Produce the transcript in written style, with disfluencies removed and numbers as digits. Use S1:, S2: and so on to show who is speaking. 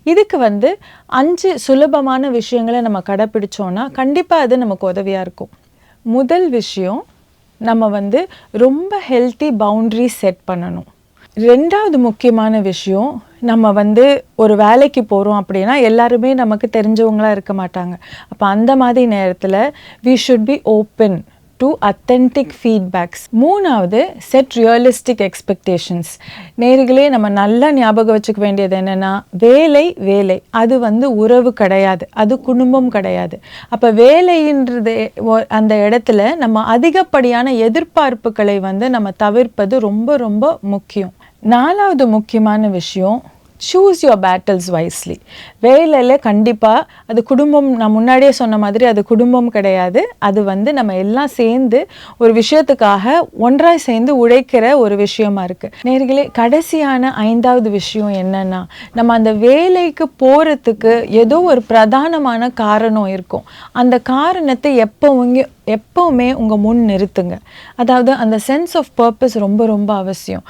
S1: இதுக்கு வந்து 5 சுலபமான விஷயங்களை நம்ம கடைப்பிடிச்சோன்னா கண்டிப்பாக அது நமக்கு உதவியாக இருக்கும். முதல் விஷயம், நம்ம வந்து ரொம்ப ஹெல்த்தி பவுண்ட்ரி செட் பண்ணணும். 2வது முக்கியமான விஷயம், நம்ம வந்து ஒரு வேலைக்கு போகிறோம் அப்படின்னா எல்லாருமே நமக்கு தெரிஞ்சவங்களாக இருக்க மாட்டாங்க. அப்போ அந்த மாதிரி நேரத்தில் we should be open to authentic feedbacks. 3வது, செட் ரியலிஸ்டிக் எக்ஸ்பெக்டேஷன்ஸ். நேர்களே, நம்ம நல்லா ஞாபகம் வச்சுக்க வேண்டியது என்னென்னா, வேலை அது வந்து உறவு கிடையாது, அது குடும்பம் கிடையாது. அப்போ வேலைன்றது அந்த இடத்துல நம்ம அதிகப்படியான எதிர்பார்ப்புகளை வந்து நம்ம தவிர்ப்பது ரொம்ப ரொம்ப முக்கியம். 4வது முக்கியமான விஷயம், சூஸ் யுவர் பேட்டில்ஸ் வைஸ்லி. வேலையில் கண்டிப்பாக அது குடும்பம், நான் முன்னாடியே சொன்ன மாதிரி அது குடும்பம் கிடையாது, அது வந்து நம்ம எல்லாம் சேர்ந்து ஒரு விஷயத்துக்காக ஒன்றாய் சேர்ந்து உழைக்கிற ஒரு விஷயமா இருக்குது. நேர்களே, கடைசியான 5வது விஷயம் என்னன்னா, நம்ம அந்த வேலைக்கு போகிறதுக்கு ஏதோ ஒரு பிரதானமான காரணம் இருக்கும். அந்த காரணத்தை எப்போவுமே உங்கள் முன் நிறுத்துங்க. அதாவது அந்த சென்ஸ் ஆஃப் பர்பஸ் ரொம்ப ரொம்ப அவசியம்.